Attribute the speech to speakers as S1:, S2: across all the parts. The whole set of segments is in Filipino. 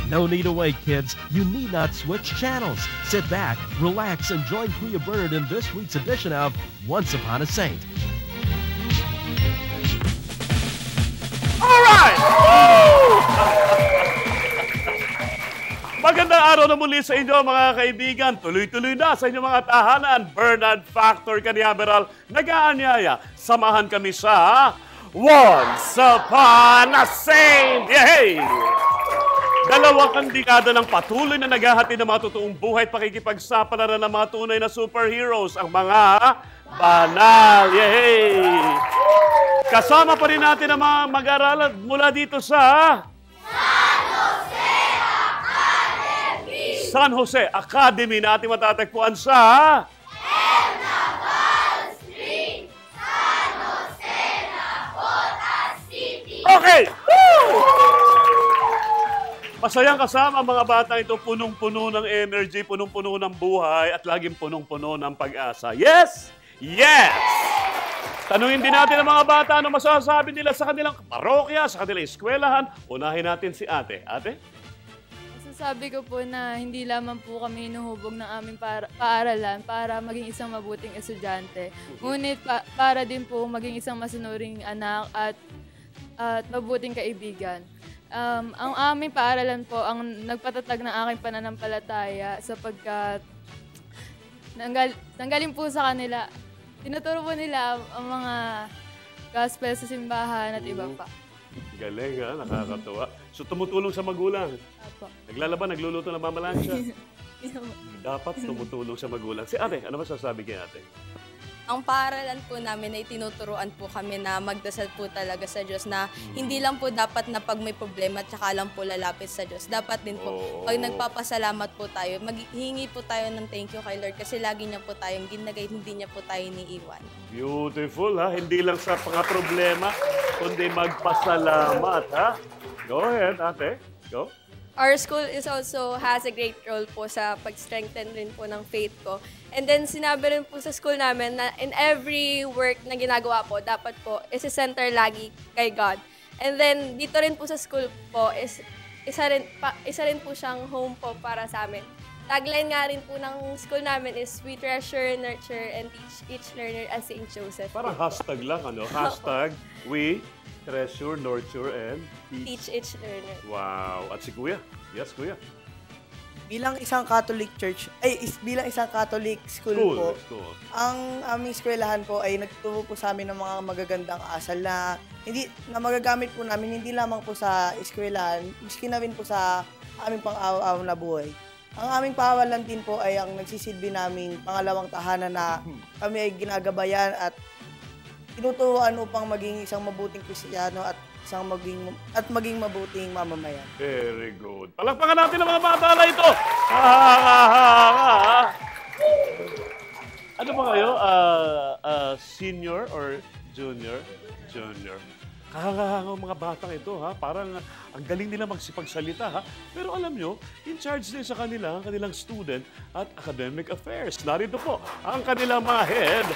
S1: No need to wait, kids. You need not switch channels. Sit back, relax, and join Kuya Bernard in this week's edition of Once Upon a Saint.
S2: All right! Magandang araw na muli sa inyo mga kaibigan. Tuloy-tuloy na sa inyong mga tahanan. Bernard Factor Caniaveral nag-aanyaya. Samahan kami sa Once Upon a Saint! Yay! Dalawang dekada ng patuloy na naghahati ng mga totoong buhay at pakikipagsapalaran ng mga tunay na superheroes, ang mga banal. Yay! Kasama pa rin natin ang mga mag-aralan mula dito sa San Jose Academy na ating matatagpuan sa
S3: Naval Street, San Jose, Nabotas City.
S2: Okay! Woo! Masayang kasama ang mga batang ito, punong-puno ng energy, punong-puno ng buhay, at laging punong-puno ng pag-asa. Yes! Yes! Tanungin din natin ang mga bata ano masasabi nila sa kanilang parokya, sa kanilang eskwelahan. Unahin natin si ate. Ate?
S4: Sabi ko po na hindi lamang po kami hinuhubog ng aming paaralan para maging isang mabuting estudyante. Ngunit para din po maging isang masunuring anak at mabuting kaibigan. Ang aming paaralan po ang nagpatatag ng aking pananampalataya sapagkat nanggaling po sa kanila. Tinuturo po nila ang mga gospel sa simbahan at iba pa.
S2: Galing ha, nakakatuwa. So tumutulong sa magulang.
S4: Apo.
S2: Naglalaban, nagluluto ng mamalansya. Dapat tumutulong sa magulang. Si ate, ano masasabi kay ate?
S5: Ang paaralan po namin ay tinuturuan po kami na magdasal po talaga sa Diyos na hindi lang po dapat na pag may problema at saka lang po lalapit sa Diyos. Dapat din po, pag nagpapasalamat po tayo, maghingi po tayo ng thank you kay Lord kasi lagi niya po tayong ginagay, hindi niya po tayo iniiwan.
S2: Beautiful ha, hindi lang sa mga problema, kundi magpasalamat ha. Go ahead ate, go.
S6: Our school is also has a great role po sa pag-strengthen rin po ng faith ko. And then sinabi rin po sa school namin na in every work na ginagawa po, dapat po isi-center lagi kay God. And then dito rin po sa school po, isa rin po siyang home po para sa amin. Tagline nga rin po ng school namin is we treasure, nurture, and teach each learner as St. Joseph.
S2: Parang hashtag lang ano, hashtag we treasure, nurture, and
S6: Teach each learner.
S2: Wow. At si Kuya? Yes, Kuya.
S7: Bilang isang Catholic church, bilang isang Catholic school po, ang aming eskwelahan po ay nagtuturo po sa amin ng mga magagandang asal na magagamit po namin hindi lamang po sa eskwelahan, miski na rin po sa aming pang-araw-araw na buhay. Ang aming paaralan din po ay ang nagsisilbi naming pangalawang tahanan na kami ay ginagabayan at tinuturuan upang maging isang mabuting Kristiyano at maging mabuting mamamayan.
S2: Very good. Palakpakan natin ang mga bata na ito. Ano ba kayo? Senior or junior? Junior. Kahanga mga batang ito ha. Parang ang galing nila magsipagsalita ha. Pero alam nyo, in charge din sa kanilang student at academic affairs. Narito po ang kanilang mga head.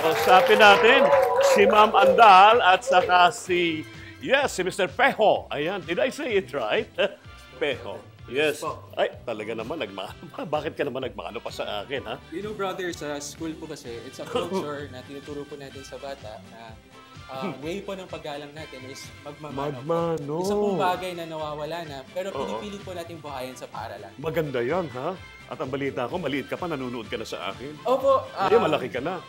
S2: Usapin natin si Ma'am Andal at saka si Mr. Pejo. Ayan, did I say it right? Pejo. Yes. Ay, talaga naman, bakit ka naman nagmano pa sa akin, ha?
S8: You know, brother, sa school po kasi, it's a culture na tinuturo po natin sa bata na way po ng paggalang natin is magmamano.
S2: Magmano.
S8: Isa pong bagay na nawawala na, pero pinipilit po natin buhayin sa paaralan.
S2: Maganda yan, ha? At ang balita ko, maliit ka pa, nanonood ka na sa akin.
S8: Opo.
S2: Malaki ka na.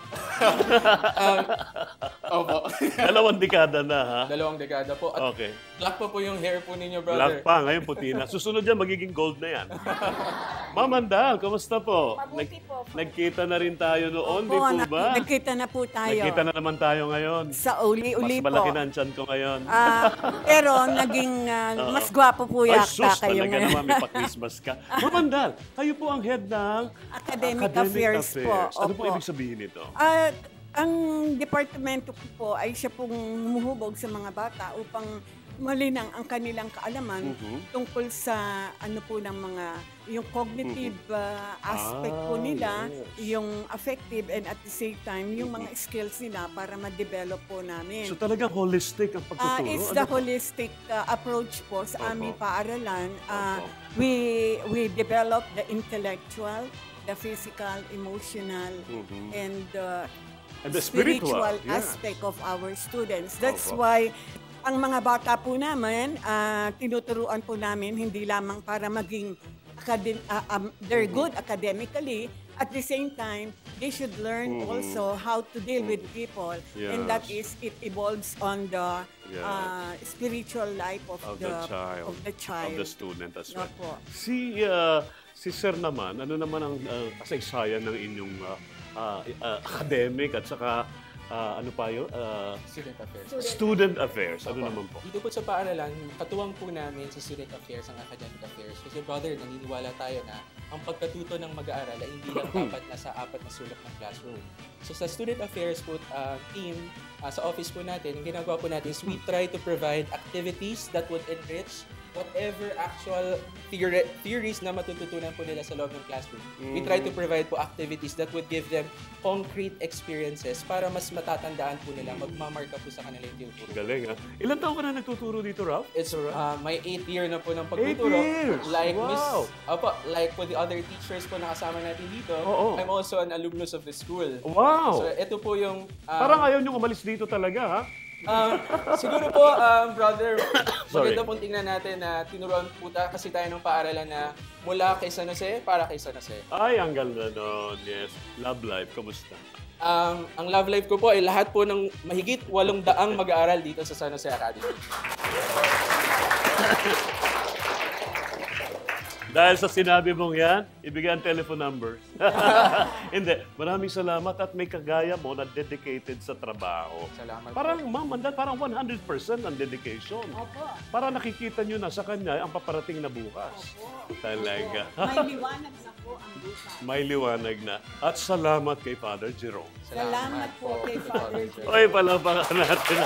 S8: Opo.
S2: 2 dekada na, ha?
S8: 2 dekada po. At
S2: okay.
S8: Black pa po yung hair po ninyo, brother.
S2: Black pa, ngayon puti na. Susunod yan, magiging gold na yan. Ma'am Andal, kamusta po?
S9: Mabuti po.
S2: Nagkita na rin tayo noon, di
S9: Opo,
S2: po ba?
S9: nagkita na po tayo.
S2: Nagkita na naman tayo ngayon.
S9: Sa uli-uli po.
S2: Mas malaki na ang tiyan ko ngayon.
S9: Pero naging mas gwapo po
S2: Ay,
S9: yata
S2: sus,
S9: kayo
S2: talaga
S9: ngayon.
S2: naman may pa-Christmas ka. Ma'am Andal, kayo po ang head ng
S9: Academic Affairs po.
S2: Ano po
S9: Opo.
S2: ibig sabihin nito?
S9: Ang departamento ko po ay siya pong humuhubog sa mga bata upang malinang ang kanilang kaalaman tungkol sa ano po ng mga yung cognitive aspect po nila, yung affective and at the same time yung mga skills nila para ma-develop po namin.
S2: So talagang holistic ang pagtuturo?
S9: It's the holistic approach po sa aming paaralan. We develop the intellectual, the physical, emotional, and the spiritual aspect of our students. That's why ang mga bata po namin, tinuturuan po namin hindi lamang para maging they're good academically, at the same time, they should learn also how to deal with people. And that is, it evolves on the spiritual life of the child.
S2: Of the student as well.
S9: Opo.
S2: Si Sir naman, ano naman ang kasaysayan ng inyong academic at saka ano pa yun?
S8: Student affairs.
S2: Student affairs. Ano naman po?
S8: Dito po sa paaralan, katuwang po namin sa student affairs ang academic affairs. Kasi brother, naniniwala tayo na ang pagkatuto ng mag-aaral ay hindi lang dapat nasa 4 na sulok ng classroom. So sa student affairs po team, sa office po natin, ang ginagawa po natin is we try to provide activities that would enrich whatever actual theories na matututunan po nila sa loob ng classroom. We try to provide po activities that would give them concrete experiences para mas matatandaan po nila, magmamarka po sa kanila yung tinuturo.
S2: Galing, ha? Ilan taon ka na nagtuturo dito, Ralph?
S8: It's my 8th year na po ng pagtuturo.
S2: 8 years?
S8: Like
S2: Wow!
S8: like po the other teachers po na kasama natin dito, I'm also an alumnus of the school.
S2: Wow!
S8: So ito po yung...
S2: Parang ayaw nyo umalis dito talaga, ha?
S8: Siguro po, brother, maganda pong tingnan natin na tinuruan po kasi tayo ng paaralan na mula kay San Jose para kay San Jose.
S2: Ay, ang ganda nun. Yes. Love life. Kamusta?
S8: Ang love life ko po ay lahat po ng mahigit 800 mag-aaral dito sa San Jose Academy.
S2: Dahil sa sinabi mong yan, ibigay ang telephone numbers. Hindi. Maraming salamat at may kagaya mo na dedicated sa trabaho.
S8: Salamat.
S2: Parang, ma'am, parang 100% ang dedication.
S9: Opo.
S2: Para nakikita nyo na sa kanya ang paparating na bukas.
S9: Opo.
S2: Talaga.
S9: May liwanag na po ang bukas.
S2: May liwanag na. At salamat kay Father Jerome.
S9: Salamat po kay Father Jerome.
S2: Oy, palapakan natin.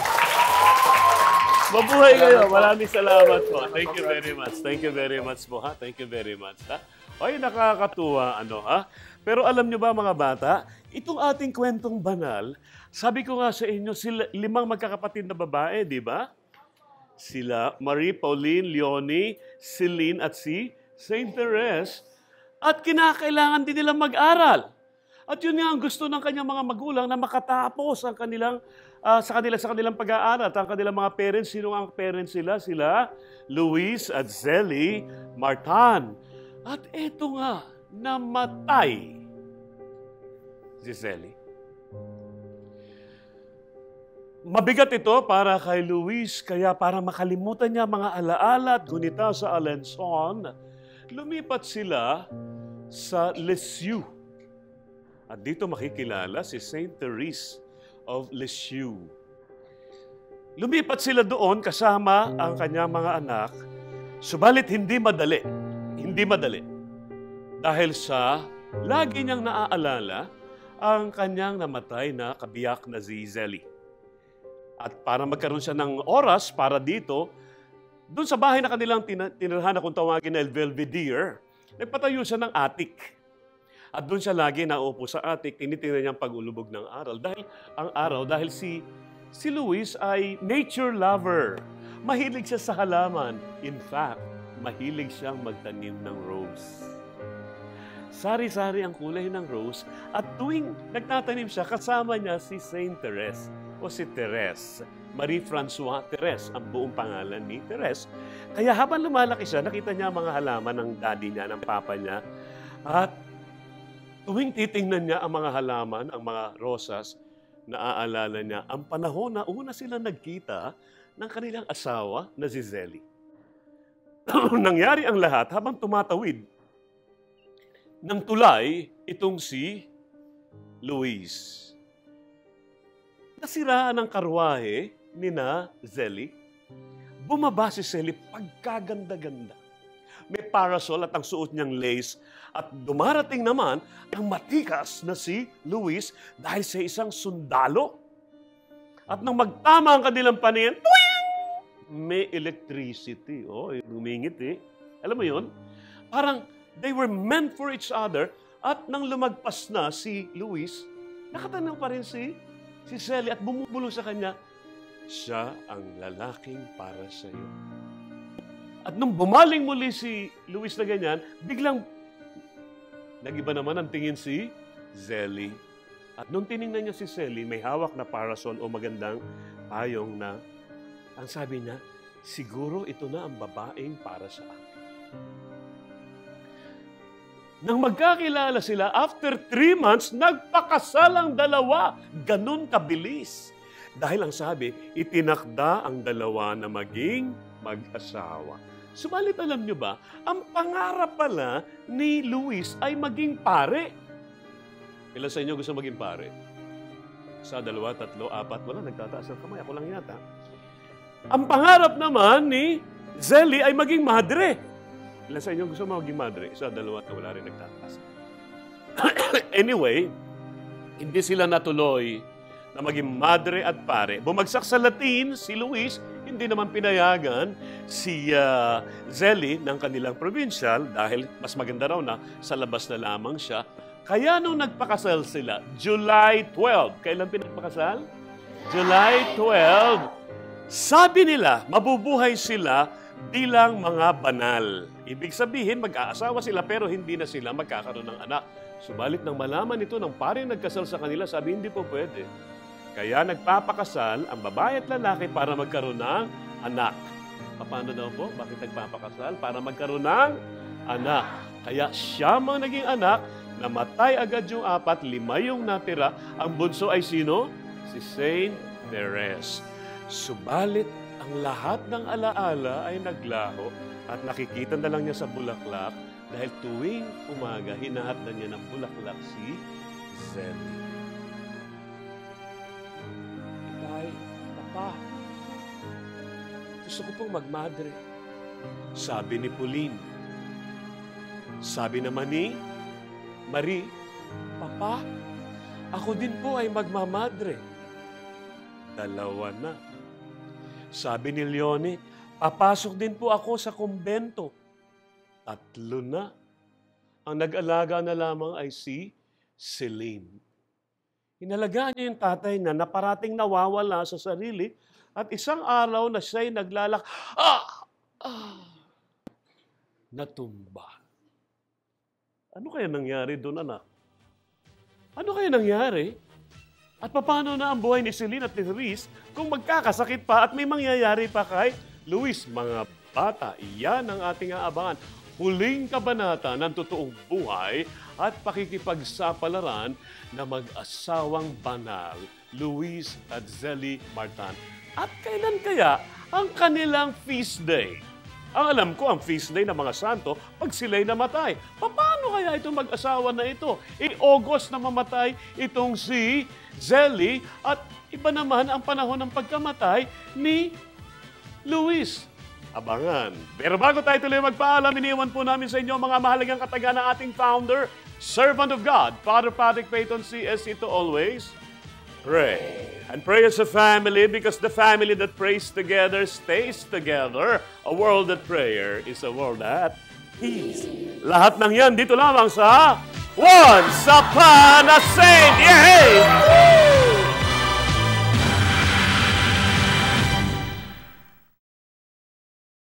S2: Mabuhay kayo. Maraming salamat po. Thank you very much. Thank you very much po, ha? Thank you very much, ha? Oy, nakakatuwa, ano, ha? Pero alam nyo ba, mga bata, itong ating kwentong banal, sabi ko nga sa inyo, 5 magkakapatid na babae, di ba? Sila, Marie, Pauline, Leonie, Celine, at si Saint Therese. At kinakailangan din nilang mag-aral. At yun nga ang gusto ng kanyang mga magulang na makatapos ang kanilang sa kanilang pag-aaral. At ang kanilang mga parents, sino ang parents sila? Sila, Luis at Zelly Martan. At eto nga, namatay si Zelly. Mabigat ito para kay Luis, kaya para makalimutan niya mga alaala at gunita sa Alençon, lumipat sila sa Lisieux. At dito makikilala si Saint Therese of Lisieux. Lumipat sila doon kasama ang kanyang mga anak, subalit hindi madali. Hindi madali. Dahil sa lagi niyang naaalala ang kanyang namatay na kabiyak na si Zelly. At para magkaroon siya ng oras para dito, doon sa bahay na kanilang tinirhan na kung tawagin na El Belvedere, nagpatayo siya ng attic. At doon siya lagi naupo sa attic, tinitingnan niya ang pag-ulubog ng araw. Dahil si Luis ay nature lover. Mahilig siya sa halaman. In fact, mahilig siyang magtanim ng rose. Sari-sari ang kulay ng rose at tuwing nagtatanim siya, kasama niya si Saint Therese o si Therese. Marie-François Therese, ang buong pangalan ni Therese. Kaya habang lumalaki siya, nakita niya mga halaman ng daddy niya, ng papa niya. At tuwing titingnan niya ang mga halaman, ang mga rosas, naaalala niya ang panahon na una sila nagkita ng kanilang asawa na si Zelly. Nangyari ang lahat habang tumatawid ng tulay itong si Luis. Nasiraan ang karwahe ni na Zelly. Bumaba si Zelly pagkaganda-ganda. May parasol at ang suot niyang lace. At dumarating naman ang matikas na si Luis dahil sa isang sundalo. At nang magtama ang kanilang paningin, tuwing! may electricity. Oh, lumingit eh. Alam mo yun? Parang they were meant for each other at nang lumagpas na si Luis, nakatanong pa rin si Zelly at bumubulong sa kanya, siya ang lalaking para sa iyo. At nung bumaling muli si Luis na ganyan, biglang nag-iba naman ang tingin si Zelly. At nung tiningnan niya si Zelly, may hawak na parasol o magandang payong na ang sabi niya, siguro ito na ang babaeng para sa akin. Nang magkakilala sila, after 3 months, nagpakasal ang dalawa. Ganun kabilis. Dahil ang sabi, itinakda ang dalawa na maging mag-asawa. Subalit alam niyo ba, ang pangarap pala ni Luis ay maging pare. Ilan sa inyo gusto maging pare? 1, 2, 3, 4, wala, nagtataas ng kamay. Ako lang yata. Ang pangarap naman ni Zelly ay maging madre. Ilan sa inyo gusto maging madre? 1, 2, wala rin nagtataas. Anyway, hindi sila natuloy na maging madre at pare. Bumagsak sa Latin si Luis, hindi naman pinayagan si Zelly ng kanilang provincial dahil mas maganda raw na sa labas na lamang siya. Kaya nung nagpakasal sila, July 12. Kailan pinagpakasal? July 12. Sabi nila, mabubuhay sila bilang mga banal. Ibig sabihin, mag-aasawa sila pero hindi na sila magkakaroon ng anak. Subalit nang malaman ito ng paring nagkasal sa kanila, sabi hindi po pwede. Kaya nagpapakasal ang babae at lalaki para magkaroon ng anak. Paano daw po? Bakit nagpapakasal? Para magkaroon ng anak. Kaya siya mang naging anak, namatay agad yung 4, 5 yung natira. Ang bunso ay sino? Si Saint Therese. Subalit, ang lahat ng alaala ay naglaho at nakikita na lang niya sa bulaklak dahil tuwing umaga, hinahatdan niya ng bulaklak si Zelly. Itay, Papa, gusto ko pong magmadre. Sabi ni Pauline. Sabi naman ni Marie, Papa, ako din po ay magmamadre. 2 na. Sabi ni Leone, papasok din po ako sa kumbento. 3 na. Ang nag-alaga na lamang ay si Celine. Inalagaan niya yung tatay na naparating nawawala sa sarili at isang araw na siya'y natumba. Ano kaya nangyari doon, anak? Ano kaya nangyari? At paano na ang buhay ni Celine at ni Therese kung magkakasakit pa at may mangyayari pa kay Luis? Mga bata, iyan ang ating aabangan. Huling kabanata ng totoong buhay at pakikipagsapalaran na mag-asawang banal, Luis at Zelly Martan. At kailan kaya ang kanilang feast day? Ang alam ko, ang feast day ng mga santo, pag sila'y namatay. Paano kaya itong mag-asawa na ito? August na mamatay itong si Zelly at iba naman ang panahon ng pagkamatay ni Luis. Abangan. Pero bago tayo tuloy magpaalam, iniwan po namin sa inyo mga mahalagang kataga ng ating founder, servant of God, Father Patrick Peyton C.S. to always pray. And pray as a family because the family that prays together stays together. A world that prayer is a world that peace. Lahat ng yan dito lamang sa Once Upon a Saint. Yay!